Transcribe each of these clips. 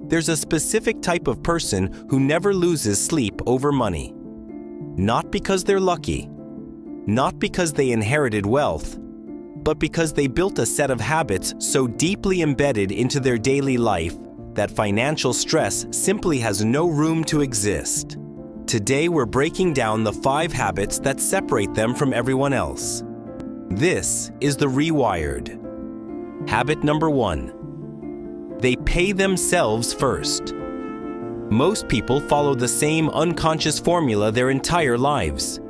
There's a specific type of person who never loses sleep over money. Not because they're lucky, not because they inherited wealth, but because they built a set of habits so deeply embedded into their daily life that financial stress simply has no room to exist. Today we're breaking down the 5 habits that separate them from everyone else. This is the Rewired. Habit number 1. They pay themselves first. Most people follow the same unconscious formula their entire lives.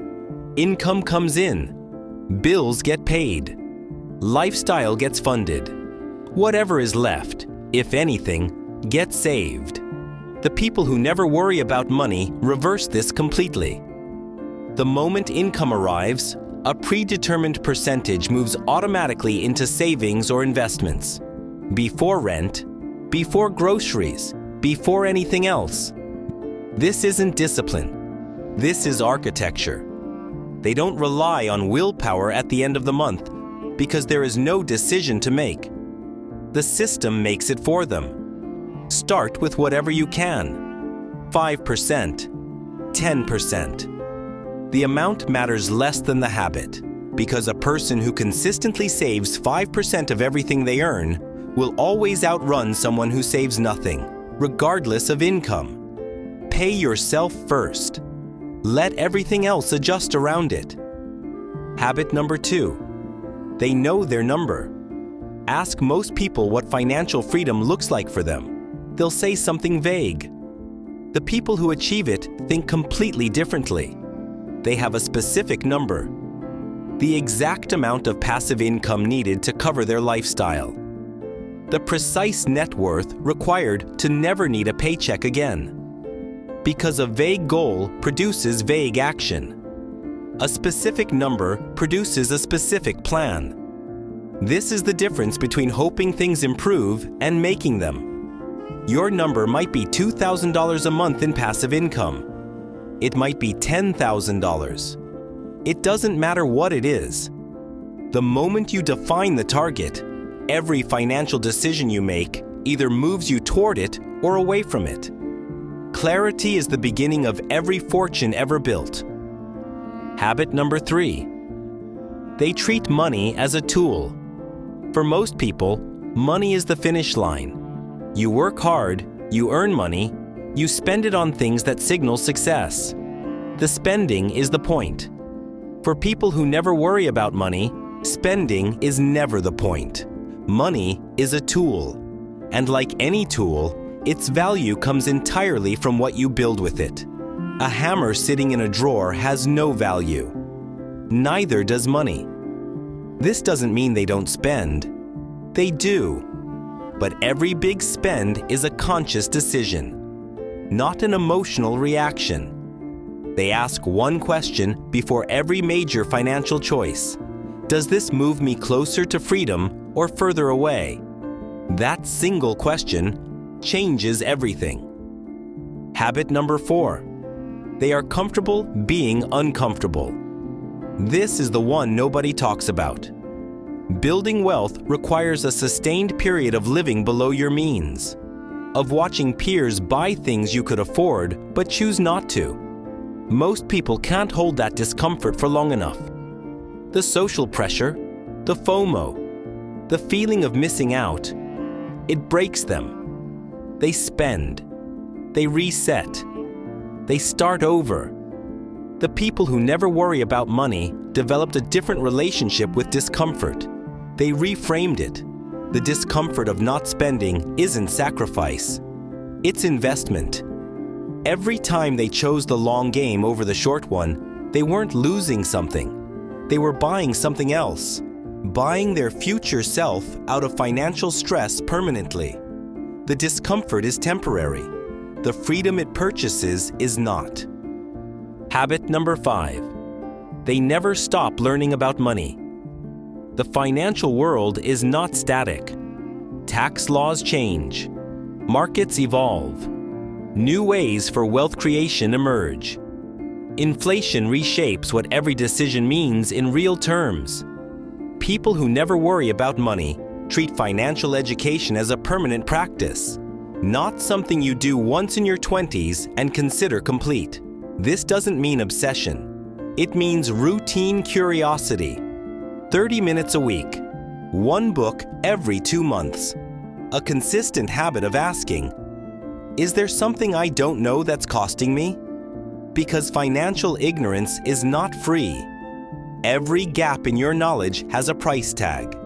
Income comes in, bills get paid, lifestyle gets funded. Whatever is left, if anything, gets saved. The people who never worry about money reverse this completely. The moment income arrives, a predetermined percentage moves automatically into savings or investments. Before rent, before groceries, before anything else. This isn't discipline. This is architecture. They don't rely on willpower at the end of the month because there is no decision to make. The system makes it for them. Start with whatever you can. 5%, 10%. The amount matters less than the habit, because a person who consistently saves 5% of everything they earn will always outrun someone who saves nothing, regardless of income. Pay yourself first. Let everything else adjust around it. Habit number 2. They know their number. Ask most people what financial freedom looks like for them. They'll say something vague. The people who achieve it think completely differently. They have a specific number, the exact amount of passive income needed to cover their lifestyle, the precise net worth required to never need a paycheck again. Because a vague goal produces vague action. A specific number produces a specific plan. This is the difference between hoping things improve and making them. Your number might be $2,000 a month in passive income. It might be $10,000. It doesn't matter what it is. The moment you define the target, every financial decision you make either moves you toward it or away from it. Clarity is the beginning of every fortune ever built. Habit number 3. They treat money as a tool. For most people, money is the finish line. You work hard, you earn money, you spend it on things that signal success. The spending is the point. For people who never worry about money, spending is never the point. Money is a tool, and like any tool, its value comes entirely from what you build with it. A hammer sitting in a drawer has no value. Neither does money. This doesn't mean they don't spend. They do. But every big spend is a conscious decision, not an emotional reaction. They ask one question before every major financial choice. Does this move me closer to freedom or further away? That single question changes everything. Habit number 4. They are comfortable being uncomfortable. This is the one nobody talks about. Building wealth requires a sustained period of living below your means, of watching peers buy things you could afford but choose not to. Most people can't hold that discomfort for long enough. The social pressure, the FOMO, the feeling of missing out, it breaks them. They spend. They reset. They start over. The people who never worry about money developed a different relationship with discomfort. They reframed it. The discomfort of not spending isn't sacrifice. It's investment. Every time they chose the long game over the short one, they weren't losing something. They were buying something else, buying their future self out of financial stress permanently. The discomfort is temporary. The freedom it purchases is not. Habit number 5. They never stop learning about money. The financial world is not static. Tax laws change. Markets evolve. New ways for wealth creation emerge. Inflation reshapes what every decision means in real terms. People who never worry about money treat financial education as a permanent practice. Not something you do once in your 20s and consider complete. This doesn't mean obsession. It means routine curiosity. 30 minutes a week. One book every 2 months. A consistent habit of asking, is there something I don't know that's costing me? Because financial ignorance is not free. Every gap in your knowledge has a price tag.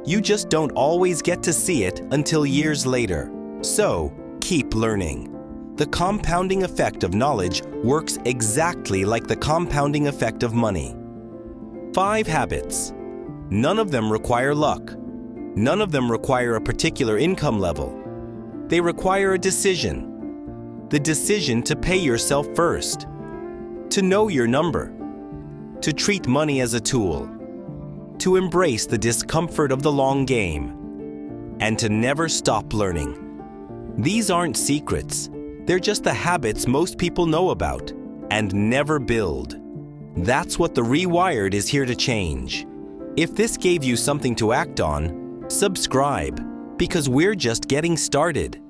You just don't always get to see it until years later. So, keep learning. The compounding effect of knowledge works exactly like the compounding effect of money. 5 habits. None of them require luck. None of them require a particular income level. They require a decision. The decision to pay yourself first. To know your number. To treat money as a tool. To embrace the discomfort of the long game. And to never stop learning. These aren't secrets. They're just the habits most people know about and never build. That's what the Rewired is here to change. If this gave you something to act on, subscribe, because we're just getting started.